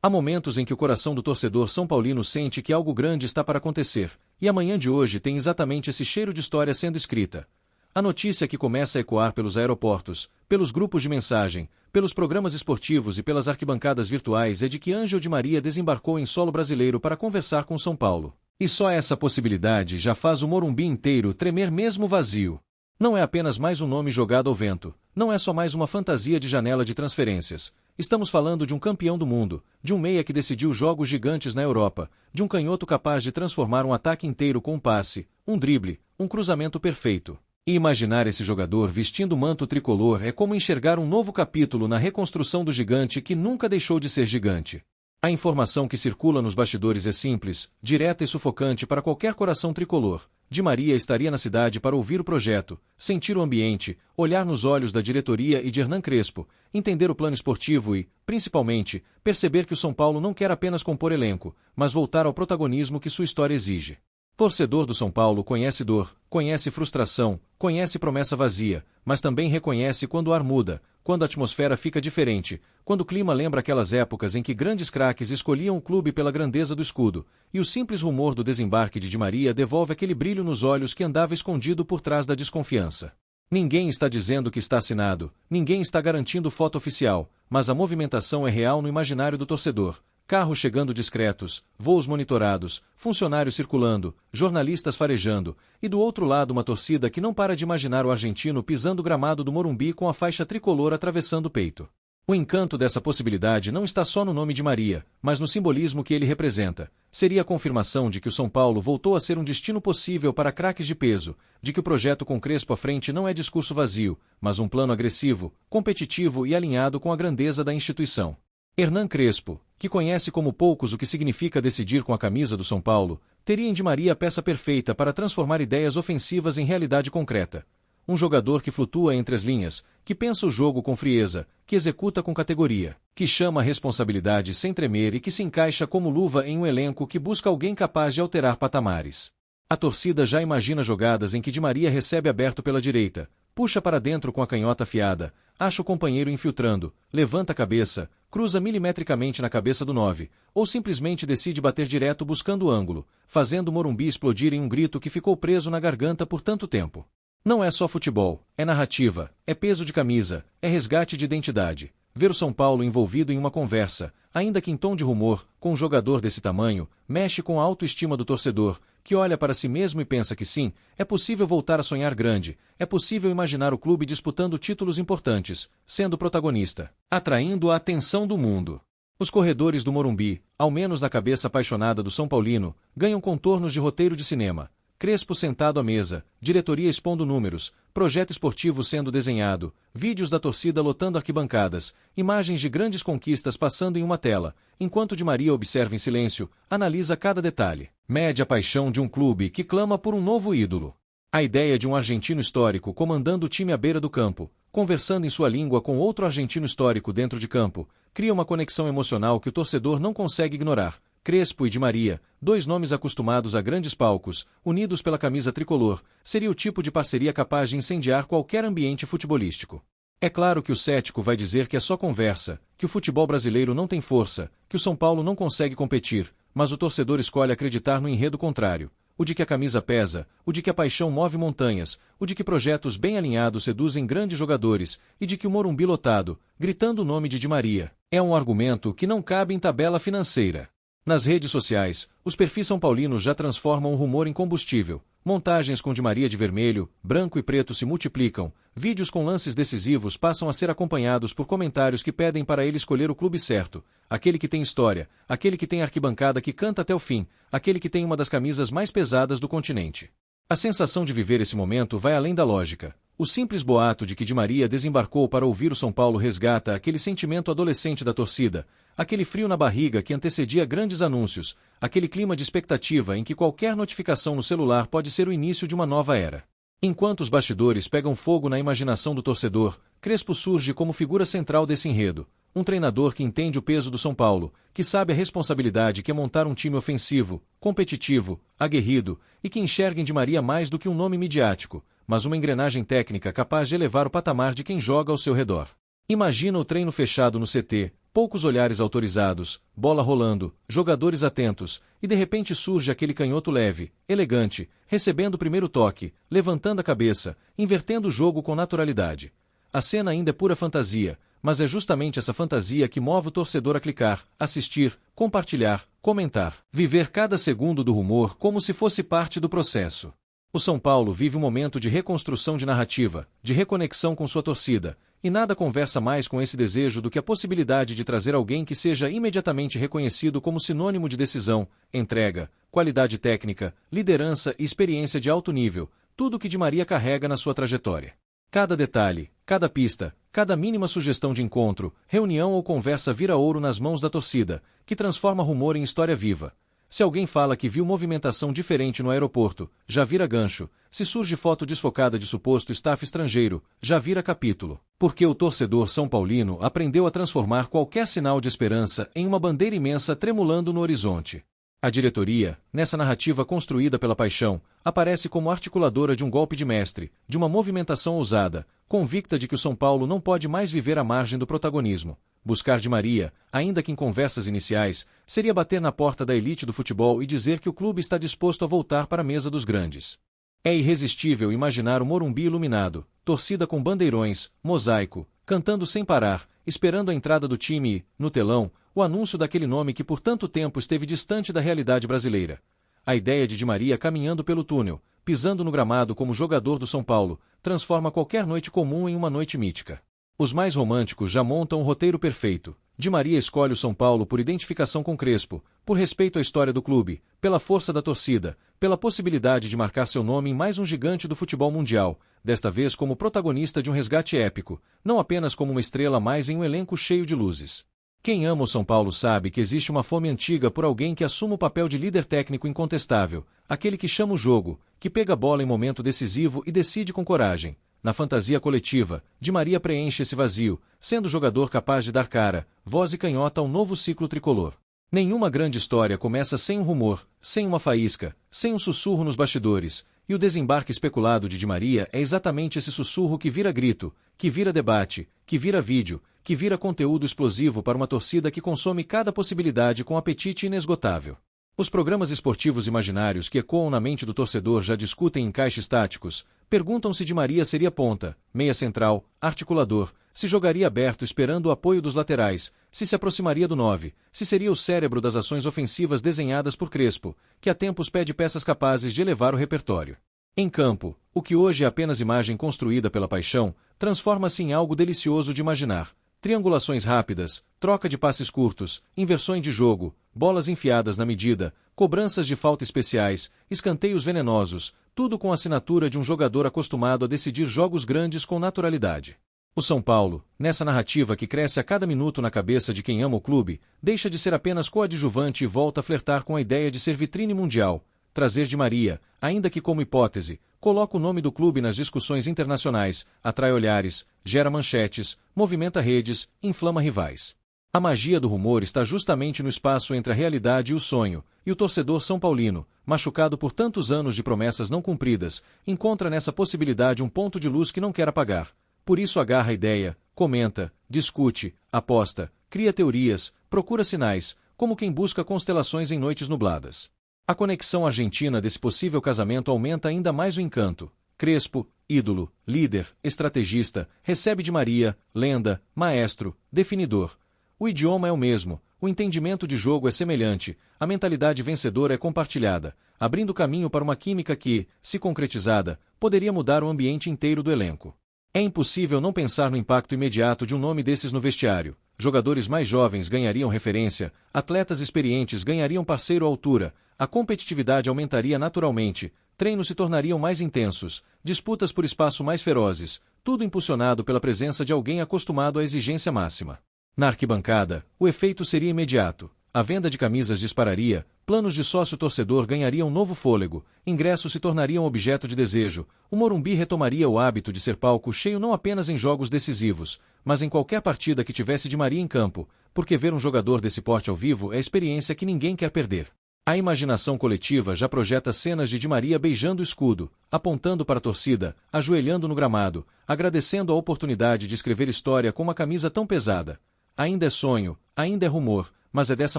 Há momentos em que o coração do torcedor são paulino sente que algo grande está para acontecer, e a manhã de hoje tem exatamente esse cheiro de história sendo escrita. A notícia que começa a ecoar pelos aeroportos, pelos grupos de mensagem, pelos programas esportivos e pelas arquibancadas virtuais é de que Ângelo Di Maria desembarcou em solo brasileiro para conversar com São Paulo. E só essa possibilidade já faz o Morumbi inteiro tremer mesmo vazio. Não é apenas mais um nome jogado ao vento, não é só mais uma fantasia de janela de transferências. Estamos falando de um campeão do mundo, de um meia que decidiu jogos gigantes na Europa, de um canhoto capaz de transformar um ataque inteiro com um passe, um drible, um cruzamento perfeito. E imaginar esse jogador vestindo o manto tricolor é como enxergar um novo capítulo na reconstrução do gigante que nunca deixou de ser gigante. A informação que circula nos bastidores é simples, direta e sufocante para qualquer coração tricolor. Di Maria estaria na cidade para ouvir o projeto, sentir o ambiente, olhar nos olhos da diretoria e de Hernan Crespo, entender o plano esportivo e, principalmente, perceber que o São Paulo não quer apenas compor elenco, mas voltar ao protagonismo que sua história exige. Torcedor do São Paulo conhece dor, conhece frustração, conhece promessa vazia, mas também reconhece quando o ar muda, quando a atmosfera fica diferente, quando o clima lembra aquelas épocas em que grandes craques escolhiam o clube pela grandeza do escudo, e o simples rumor do desembarque de Di Maria devolve aquele brilho nos olhos que andava escondido por trás da desconfiança. Ninguém está dizendo que está assinado, ninguém está garantindo foto oficial, mas a movimentação é real no imaginário do torcedor. Carros chegando discretos, voos monitorados, funcionários circulando, jornalistas farejando, e do outro lado uma torcida que não para de imaginar o argentino pisando o gramado do Morumbi com a faixa tricolor atravessando o peito. O encanto dessa possibilidade não está só no nome de Maria, mas no simbolismo que ele representa. Seria a confirmação de que o São Paulo voltou a ser um destino possível para craques de peso, de que o projeto com Crespo à frente não é discurso vazio, mas um plano agressivo, competitivo e alinhado com a grandeza da instituição. Hernan Crespo, que conhece como poucos o que significa decidir com a camisa do São Paulo, teria em Di Maria a peça perfeita para transformar ideias ofensivas em realidade concreta. Um jogador que flutua entre as linhas, que pensa o jogo com frieza, que executa com categoria, que chama a responsabilidade sem tremer e que se encaixa como luva em um elenco que busca alguém capaz de alterar patamares. A torcida já imagina jogadas em que Di Maria recebe aberto pela direita, puxa para dentro com a canhota afiada, acha o companheiro infiltrando, levanta a cabeça, cruza milimetricamente na cabeça do 9, ou simplesmente decide bater direto buscando o ângulo, fazendo o Morumbi explodir em um grito que ficou preso na garganta por tanto tempo. Não é só futebol, é narrativa, é peso de camisa, é resgate de identidade. Ver o São Paulo envolvido em uma conversa, ainda que em tom de rumor, com um jogador desse tamanho, mexe com a autoestima do torcedor, que olha para si mesmo e pensa que sim, é possível voltar a sonhar grande, é possível imaginar o clube disputando títulos importantes, sendo protagonista, atraindo a atenção do mundo. Os corredores do Morumbi, ao menos na cabeça apaixonada do São Paulino, ganham contornos de roteiro de cinema. Crespo sentado à mesa, diretoria expondo números, projeto esportivo sendo desenhado, vídeos da torcida lotando arquibancadas, imagens de grandes conquistas passando em uma tela, enquanto Di Maria observa em silêncio, analisa cada detalhe. Mede a paixão de um clube que clama por um novo ídolo. A ideia de um argentino histórico comandando o time à beira do campo, conversando em sua língua com outro argentino histórico dentro de campo, cria uma conexão emocional que o torcedor não consegue ignorar. Crespo e Di Maria, dois nomes acostumados a grandes palcos, unidos pela camisa tricolor, seria o tipo de parceria capaz de incendiar qualquer ambiente futebolístico. É claro que o cético vai dizer que é só conversa, que o futebol brasileiro não tem força, que o São Paulo não consegue competir, mas o torcedor escolhe acreditar no enredo contrário, o de que a camisa pesa, o de que a paixão move montanhas, o de que projetos bem alinhados seduzem grandes jogadores e de que o Morumbi lotado, gritando o nome de Di Maria, é um argumento que não cabe em tabela financeira. Nas redes sociais, os perfis são paulinos já transformam o rumor em combustível. Montagens com Di Maria de vermelho, branco e preto se multiplicam, vídeos com lances decisivos passam a ser acompanhados por comentários que pedem para ele escolher o clube certo, aquele que tem história, aquele que tem arquibancada que canta até o fim, aquele que tem uma das camisas mais pesadas do continente. A sensação de viver esse momento vai além da lógica. O simples boato de que Di Maria desembarcou para ouvir o São Paulo resgata aquele sentimento adolescente da torcida, aquele frio na barriga que antecedia grandes anúncios, aquele clima de expectativa em que qualquer notificação no celular pode ser o início de uma nova era. Enquanto os bastidores pegam fogo na imaginação do torcedor, Crespo surge como figura central desse enredo. Um treinador que entende o peso do São Paulo, que sabe a responsabilidade que é montar um time ofensivo, competitivo, aguerrido, e que enxerga em Di Maria mais do que um nome midiático, mas uma engrenagem técnica capaz de elevar o patamar de quem joga ao seu redor. Imagina o treino fechado no CT, poucos olhares autorizados, bola rolando, jogadores atentos, e de repente surge aquele canhoto leve, elegante, recebendo o primeiro toque, levantando a cabeça, invertendo o jogo com naturalidade. A cena ainda é pura fantasia, mas é justamente essa fantasia que move o torcedor a clicar, assistir, compartilhar, comentar, viver cada segundo do rumor como se fosse parte do processo. O São Paulo vive um momento de reconstrução de narrativa, de reconexão com sua torcida, e nada conversa mais com esse desejo do que a possibilidade de trazer alguém que seja imediatamente reconhecido como sinônimo de decisão, entrega, qualidade técnica, liderança e experiência de alto nível, tudo o que Di Maria carrega na sua trajetória. Cada detalhe, cada pista, cada mínima sugestão de encontro, reunião ou conversa vira ouro nas mãos da torcida, que transforma rumor em história viva. Se alguém fala que viu movimentação diferente no aeroporto, já vira gancho. Se surge foto desfocada de suposto staff estrangeiro, já vira capítulo. Porque o torcedor são paulino aprendeu a transformar qualquer sinal de esperança em uma bandeira imensa tremulando no horizonte. A diretoria, nessa narrativa construída pela paixão, aparece como articuladora de um golpe de mestre, de uma movimentação ousada, convicta de que o São Paulo não pode mais viver à margem do protagonismo. Buscar Di Maria, ainda que em conversas iniciais, seria bater na porta da elite do futebol e dizer que o clube está disposto a voltar para a mesa dos grandes. É irresistível imaginar o Morumbi iluminado, torcida com bandeirões, mosaico, cantando sem parar, esperando a entrada do time e, no telão, o anúncio daquele nome que por tanto tempo esteve distante da realidade brasileira. A ideia de Di Maria caminhando pelo túnel, pisando no gramado como jogador do São Paulo, transforma qualquer noite comum em uma noite mítica. Os mais românticos já montam o roteiro perfeito. Di Maria escolhe o São Paulo por identificação com Crespo, por respeito à história do clube, pela força da torcida, pela possibilidade de marcar seu nome em mais um gigante do futebol mundial, desta vez como protagonista de um resgate épico, não apenas como uma estrela a mais em um elenco cheio de luzes. Quem ama o São Paulo sabe que existe uma fome antiga por alguém que assuma o papel de líder técnico incontestável, aquele que chama o jogo, que pega a bola em momento decisivo e decide com coragem. Na fantasia coletiva, Di Maria preenche esse vazio, sendo o jogador capaz de dar cara, voz e canhota a um novo ciclo tricolor. Nenhuma grande história começa sem um rumor, sem uma faísca, sem um sussurro nos bastidores, e o desembarque especulado de Di Maria é exatamente esse sussurro que vira grito, que vira debate, que vira vídeo, que vira conteúdo explosivo para uma torcida que consome cada possibilidade com apetite inesgotável. Os programas esportivos imaginários que ecoam na mente do torcedor já discutem encaixes táticos, perguntam se Di Maria seria ponta, meia central, articulador, se jogaria aberto esperando o apoio dos laterais, se aproximaria do 9, se seria o cérebro das ações ofensivas desenhadas por Crespo, que há tempos pede peças capazes de elevar o repertório. Em campo, o que hoje é apenas imagem construída pela paixão, transforma-se em algo delicioso de imaginar. Triangulações rápidas, troca de passes curtos, inversões de jogo, bolas enfiadas na medida, cobranças de falta especiais, escanteios venenosos, tudo com a assinatura de um jogador acostumado a decidir jogos grandes com naturalidade. O São Paulo, nessa narrativa que cresce a cada minuto na cabeça de quem ama o clube, deixa de ser apenas coadjuvante e volta a flertar com a ideia de ser vitrine mundial. Trazer Di Maria, ainda que como hipótese, coloca o nome do clube nas discussões internacionais, atrai olhares, gera manchetes, movimenta redes, inflama rivais. A magia do rumor está justamente no espaço entre a realidade e o sonho, e o torcedor são paulino, machucado por tantos anos de promessas não cumpridas, encontra nessa possibilidade um ponto de luz que não quer apagar. Por isso agarra a ideia, comenta, discute, aposta, cria teorias, procura sinais, como quem busca constelações em noites nubladas. A conexão argentina desse possível casamento aumenta ainda mais o encanto. Crespo, ídolo, líder, estrategista, recebe Di Maria, lenda, maestro, definidor. O idioma é o mesmo, o entendimento de jogo é semelhante, a mentalidade vencedora é compartilhada, abrindo caminho para uma química que, se concretizada, poderia mudar o ambiente inteiro do elenco. É impossível não pensar no impacto imediato de um nome desses no vestiário. Jogadores mais jovens ganhariam referência, atletas experientes ganhariam parceiro à altura, a competitividade aumentaria naturalmente, treinos se tornariam mais intensos, disputas por espaço mais ferozes, tudo impulsionado pela presença de alguém acostumado à exigência máxima. Na arquibancada, o efeito seria imediato. A venda de camisas dispararia, planos de sócio-torcedor ganhariam novo fôlego, ingressos se tornariam objeto de desejo, o Morumbi retomaria o hábito de ser palco cheio não apenas em jogos decisivos, mas em qualquer partida que tivesse Di Maria em campo, porque ver um jogador desse porte ao vivo é experiência que ninguém quer perder. A imaginação coletiva já projeta cenas de Di Maria beijando o escudo, apontando para a torcida, ajoelhando no gramado, agradecendo a oportunidade de escrever história com uma camisa tão pesada. ainda é sonho, ainda é rumor, mas é dessa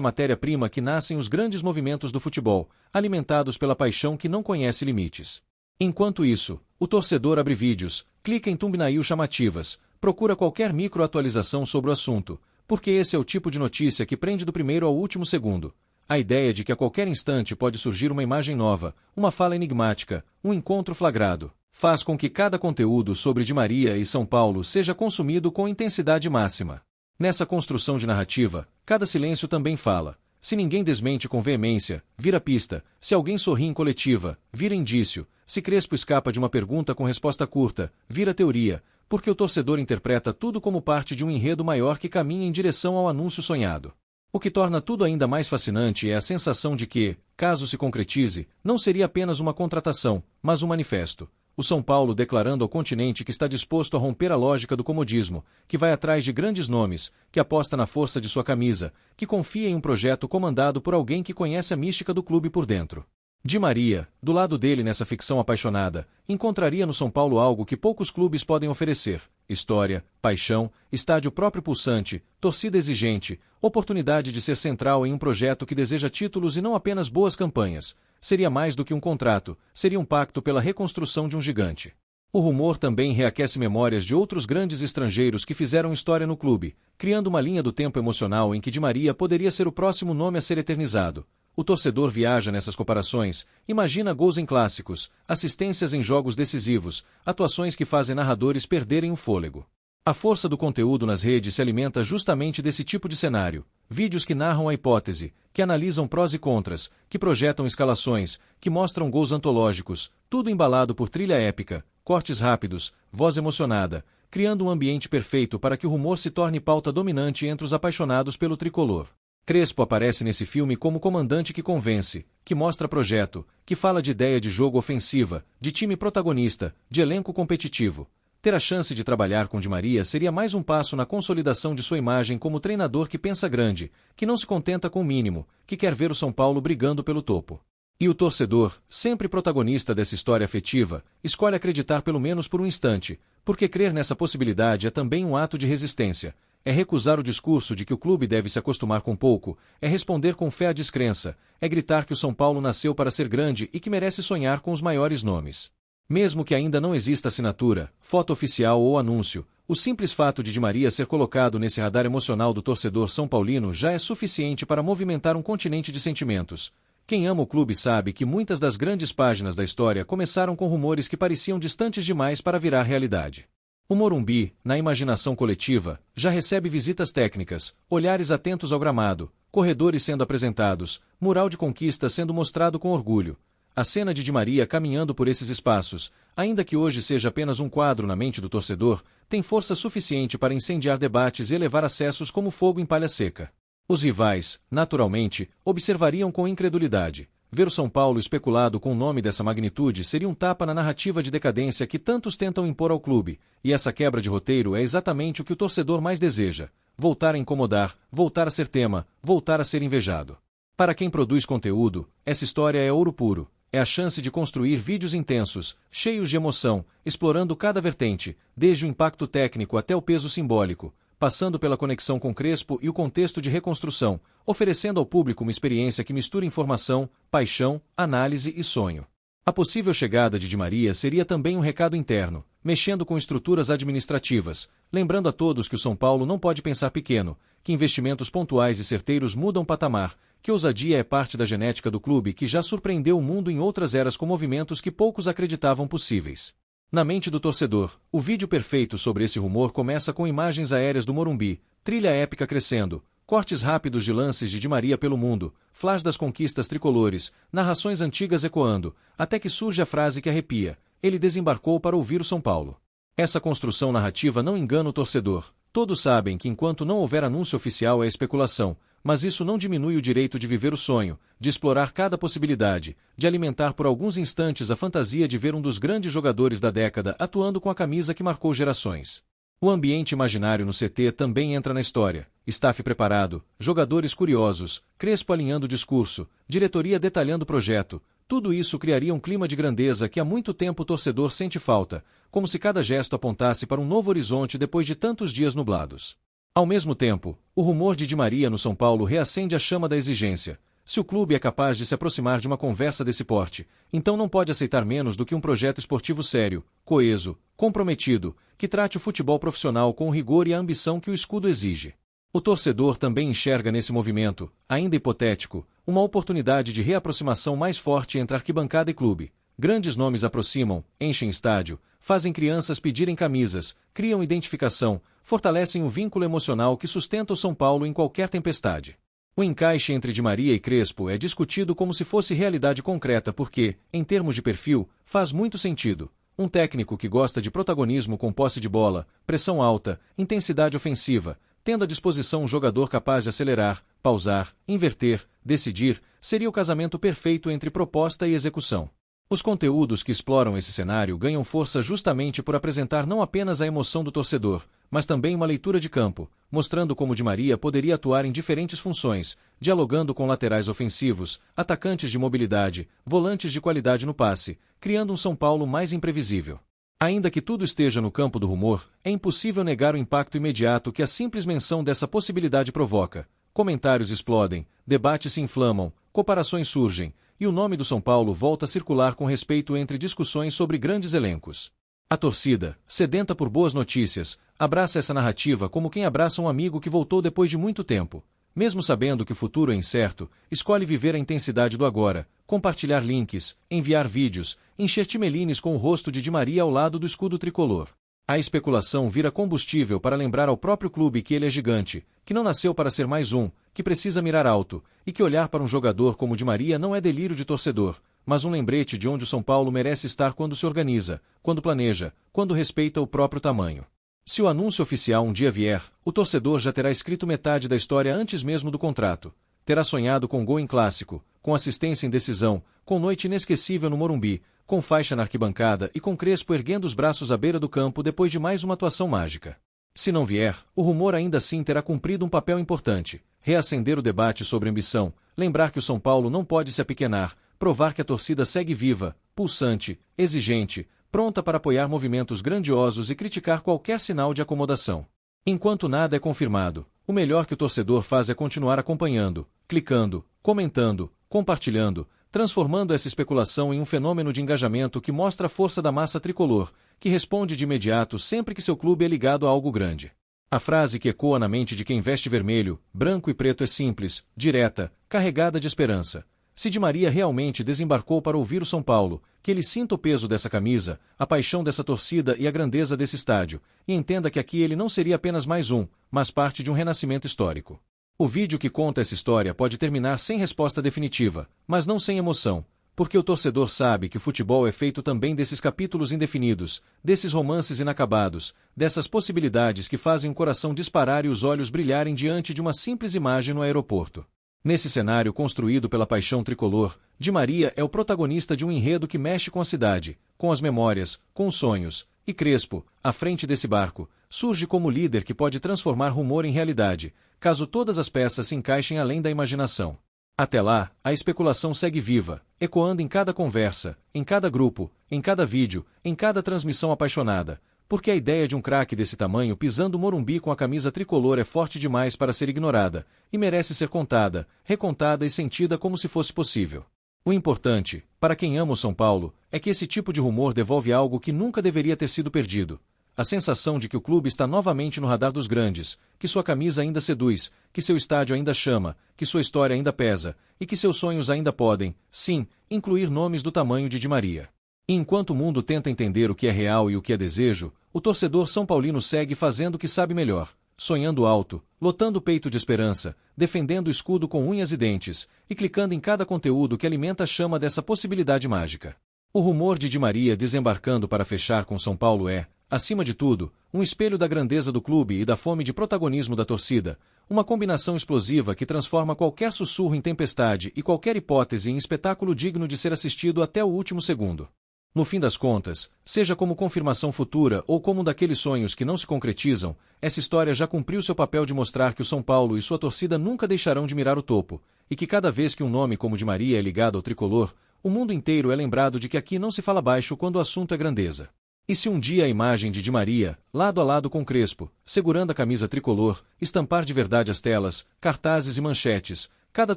matéria-prima que nascem os grandes movimentos do futebol, alimentados pela paixão que não conhece limites. Enquanto isso, o torcedor abre vídeos, clica em thumbnail chamativas, procura qualquer micro-atualização sobre o assunto, porque esse é o tipo de notícia que prende do primeiro ao último segundo. A ideia de que a qualquer instante pode surgir uma imagem nova, uma fala enigmática, um encontro flagrado, faz com que cada conteúdo sobre Di Maria e São Paulo seja consumido com intensidade máxima. Nessa construção de narrativa, cada silêncio também fala. Se ninguém desmente com veemência, vira pista. Se alguém sorri em coletiva, vira indício. Se Crespo escapa de uma pergunta com resposta curta, vira teoria, porque o torcedor interpreta tudo como parte de um enredo maior que caminha em direção ao anúncio sonhado. O que torna tudo ainda mais fascinante é a sensação de que, caso se concretize, não seria apenas uma contratação, mas um manifesto. O São Paulo declarando ao continente que está disposto a romper a lógica do comodismo, que vai atrás de grandes nomes, que aposta na força de sua camisa, que confia em um projeto comandado por alguém que conhece a mística do clube por dentro. Di Maria, do lado dele nessa ficção apaixonada, encontraria no São Paulo algo que poucos clubes podem oferecer: história, paixão, estádio próprio pulsante, torcida exigente, oportunidade de ser central em um projeto que deseja títulos e não apenas boas campanhas. Seria mais do que um contrato, seria um pacto pela reconstrução de um gigante. O rumor também reaquece memórias de outros grandes estrangeiros que fizeram história no clube, criando uma linha do tempo emocional em que Di Maria poderia ser o próximo nome a ser eternizado. O torcedor viaja nessas comparações, imagina gols em clássicos, assistências em jogos decisivos, atuações que fazem narradores perderem o fôlego. A força do conteúdo nas redes se alimenta justamente desse tipo de cenário. Vídeos que narram a hipótese, que analisam prós e contras, que projetam escalações, que mostram gols antológicos, tudo embalado por trilha épica, cortes rápidos, voz emocionada, criando um ambiente perfeito para que o rumor se torne pauta dominante entre os apaixonados pelo tricolor. Crespo aparece nesse filme como comandante que convence, que mostra projeto, que fala de ideia de jogo ofensiva, de time protagonista, de elenco competitivo. Ter a chance de trabalhar com Di Maria seria mais um passo na consolidação de sua imagem como treinador que pensa grande, que não se contenta com o mínimo, que quer ver o São Paulo brigando pelo topo. E o torcedor, sempre protagonista dessa história afetiva, escolhe acreditar pelo menos por um instante, porque crer nessa possibilidade é também um ato de resistência. É recusar o discurso de que o clube deve se acostumar com pouco, é responder com fé à descrença, é gritar que o São Paulo nasceu para ser grande e que merece sonhar com os maiores nomes. Mesmo que ainda não exista assinatura, foto oficial ou anúncio, o simples fato de Di Maria ser colocado nesse radar emocional do torcedor são paulino já é suficiente para movimentar um continente de sentimentos. Quem ama o clube sabe que muitas das grandes páginas da história começaram com rumores que pareciam distantes demais para virar realidade. O Morumbi, na imaginação coletiva, já recebe visitas técnicas, olhares atentos ao gramado, corredores sendo apresentados, mural de conquista sendo mostrado com orgulho. A cena de Di Maria caminhando por esses espaços, ainda que hoje seja apenas um quadro na mente do torcedor, tem força suficiente para incendiar debates e elevar acessos como fogo em palha seca. Os rivais, naturalmente, observariam com incredulidade. Ver o São Paulo especulado com o nome dessa magnitude seria um tapa na narrativa de decadência que tantos tentam impor ao clube, e essa quebra de roteiro é exatamente o que o torcedor mais deseja: voltar a incomodar, voltar a ser tema, voltar a ser invejado. Para quem produz conteúdo, essa história é ouro puro. É a chance de construir vídeos intensos, cheios de emoção, explorando cada vertente, desde o impacto técnico até o peso simbólico, passando pela conexão com Crespo e o contexto de reconstrução, oferecendo ao público uma experiência que mistura informação, paixão, análise e sonho. A possível chegada de Di Maria seria também um recado interno, mexendo com estruturas administrativas, lembrando a todos que o São Paulo não pode pensar pequeno, que investimentos pontuais e certeiros mudam patamar, que ousadia é parte da genética do clube que já surpreendeu o mundo em outras eras com movimentos que poucos acreditavam possíveis. Na mente do torcedor, o vídeo perfeito sobre esse rumor começa com imagens aéreas do Morumbi, trilha épica crescendo, cortes rápidos de lances de Di Maria pelo mundo, flash das conquistas tricolores, narrações antigas ecoando, até que surge a frase que arrepia: ele desembarcou para ouvir o São Paulo. Essa construção narrativa não engana o torcedor. Todos sabem que enquanto não houver anúncio oficial é especulação, mas isso não diminui o direito de viver o sonho, de explorar cada possibilidade, de alimentar por alguns instantes a fantasia de ver um dos grandes jogadores da década atuando com a camisa que marcou gerações. O ambiente imaginário no CT também entra na história. Staff preparado, jogadores curiosos, Crespo alinhando o discurso, diretoria detalhando o projeto. Tudo isso criaria um clima de grandeza que há muito tempo o torcedor sente falta, como se cada gesto apontasse para um novo horizonte depois de tantos dias nublados. Ao mesmo tempo, o rumor de Di Maria no São Paulo reacende a chama da exigência. Se o clube é capaz de se aproximar de uma conversa desse porte, então não pode aceitar menos do que um projeto esportivo sério, coeso, comprometido, que trate o futebol profissional com o rigor e a ambição que o escudo exige. O torcedor também enxerga nesse movimento, ainda hipotético, uma oportunidade de reaproximação mais forte entre arquibancada e clube. Grandes nomes aproximam, enchem estádio, fazem crianças pedirem camisas, criam identificação, fortalecem o vínculo emocional que sustenta o São Paulo em qualquer tempestade. O encaixe entre Di Maria e Crespo é discutido como se fosse realidade concreta porque, em termos de perfil, faz muito sentido. Um técnico que gosta de protagonismo com posse de bola, pressão alta, intensidade ofensiva, tendo à disposição um jogador capaz de acelerar, pausar, inverter, decidir, seria o casamento perfeito entre proposta e execução. Os conteúdos que exploram esse cenário ganham força justamente por apresentar não apenas a emoção do torcedor, mas também uma leitura de campo, mostrando como Di Maria poderia atuar em diferentes funções, dialogando com laterais ofensivos, atacantes de mobilidade, volantes de qualidade no passe, criando um São Paulo mais imprevisível. Ainda que tudo esteja no campo do rumor, é impossível negar o impacto imediato que a simples menção dessa possibilidade provoca. Comentários explodem, debates se inflamam, comparações surgem, e o nome do São Paulo volta a circular com respeito entre discussões sobre grandes elencos. A torcida, sedenta por boas notícias, abraça essa narrativa como quem abraça um amigo que voltou depois de muito tempo. Mesmo sabendo que o futuro é incerto, escolhe viver a intensidade do agora, compartilhar links, enviar vídeos, encher timelines com o rosto de Di Maria ao lado do escudo tricolor. A especulação vira combustível para lembrar ao próprio clube que ele é gigante, que não nasceu para ser mais um, que precisa mirar alto, e que olhar para um jogador como Di Maria não é delírio de torcedor, mas um lembrete de onde o São Paulo merece estar quando se organiza, quando planeja, quando respeita o próprio tamanho. Se o anúncio oficial um dia vier, o torcedor já terá escrito metade da história antes mesmo do contrato. Terá sonhado com gol em clássico, com assistência em decisão, com noite inesquecível no Morumbi, com faixa na arquibancada e com Crespo erguendo os braços à beira do campo depois de mais uma atuação mágica. Se não vier, o rumor ainda assim terá cumprido um papel importante: reacender o debate sobre ambição, lembrar que o São Paulo não pode se apequenar, provar que a torcida segue viva, pulsante, exigente, pronta para apoiar movimentos grandiosos e criticar qualquer sinal de acomodação. Enquanto nada é confirmado, o melhor que o torcedor faz é continuar acompanhando, clicando, comentando, compartilhando, transformando essa especulação em um fenômeno de engajamento que mostra a força da massa tricolor, que responde de imediato sempre que seu clube é ligado a algo grande. A frase que ecoa na mente de quem veste vermelho, branco e preto é simples, direta, carregada de esperança. Se Di Maria realmente desembarcou para ouvir o São Paulo, que ele sinta o peso dessa camisa, a paixão dessa torcida e a grandeza desse estádio, e entenda que aqui ele não seria apenas mais um, mas parte de um renascimento histórico. O vídeo que conta essa história pode terminar sem resposta definitiva, mas não sem emoção, porque o torcedor sabe que o futebol é feito também desses capítulos indefinidos, desses romances inacabados, dessas possibilidades que fazem o coração disparar e os olhos brilharem diante de uma simples imagem no aeroporto. Nesse cenário construído pela paixão tricolor, Di Maria é o protagonista de um enredo que mexe com a cidade, com as memórias, com os sonhos, e Crespo, à frente desse barco, surge como líder que pode transformar rumor em realidade, caso todas as peças se encaixem além da imaginação. Até lá, a especulação segue viva, ecoando em cada conversa, em cada grupo, em cada vídeo, em cada transmissão apaixonada, porque a ideia de um craque desse tamanho pisando o Morumbi com a camisa tricolor é forte demais para ser ignorada, e merece ser contada, recontada e sentida como se fosse possível. O importante, para quem ama o São Paulo, é que esse tipo de rumor devolve algo que nunca deveria ter sido perdido: a sensação de que o clube está novamente no radar dos grandes, que sua camisa ainda seduz, que seu estádio ainda chama, que sua história ainda pesa, e que seus sonhos ainda podem, sim, incluir nomes do tamanho de Di Maria. E enquanto o mundo tenta entender o que é real e o que é desejo, o torcedor são paulino segue fazendo o que sabe melhor, sonhando alto, lotando o peito de esperança, defendendo o escudo com unhas e dentes, e clicando em cada conteúdo que alimenta a chama dessa possibilidade mágica. O rumor de Di Maria desembarcando para fechar com São Paulo é, acima de tudo, um espelho da grandeza do clube e da fome de protagonismo da torcida, uma combinação explosiva que transforma qualquer sussurro em tempestade e qualquer hipótese em espetáculo digno de ser assistido até o último segundo. No fim das contas, seja como confirmação futura ou como um daqueles sonhos que não se concretizam, essa história já cumpriu seu papel de mostrar que o São Paulo e sua torcida nunca deixarão de mirar o topo, e que cada vez que um nome como Di Maria é ligado ao tricolor, o mundo inteiro é lembrado de que aqui não se fala baixo quando o assunto é grandeza. E se um dia a imagem de Di Maria, lado a lado com Crespo, segurando a camisa tricolor, estampar de verdade as telas, cartazes e manchetes, cada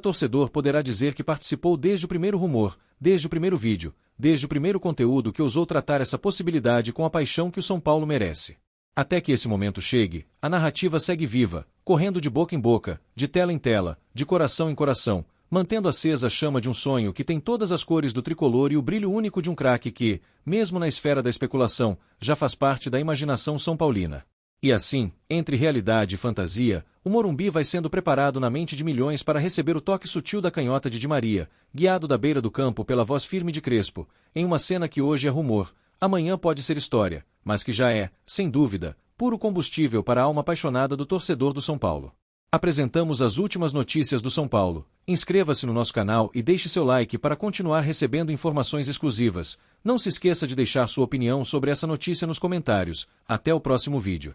torcedor poderá dizer que participou desde o primeiro rumor, desde o primeiro vídeo, desde o primeiro conteúdo que ousou tratar essa possibilidade com a paixão que o São Paulo merece. Até que esse momento chegue, a narrativa segue viva, correndo de boca em boca, de tela em tela, de coração em coração, mantendo acesa a chama de um sonho que tem todas as cores do tricolor e o brilho único de um craque que, mesmo na esfera da especulação, já faz parte da imaginação são paulina. E assim, entre realidade e fantasia, o Morumbi vai sendo preparado na mente de milhões para receber o toque sutil da canhota de Di Maria, guiado da beira do campo pela voz firme de Crespo, em uma cena que hoje é rumor, amanhã pode ser história, mas que já é, sem dúvida, puro combustível para a alma apaixonada do torcedor do São Paulo. Apresentamos as últimas notícias do São Paulo. Inscreva-se no nosso canal e deixe seu like para continuar recebendo informações exclusivas. Não se esqueça de deixar sua opinião sobre essa notícia nos comentários. Até o próximo vídeo.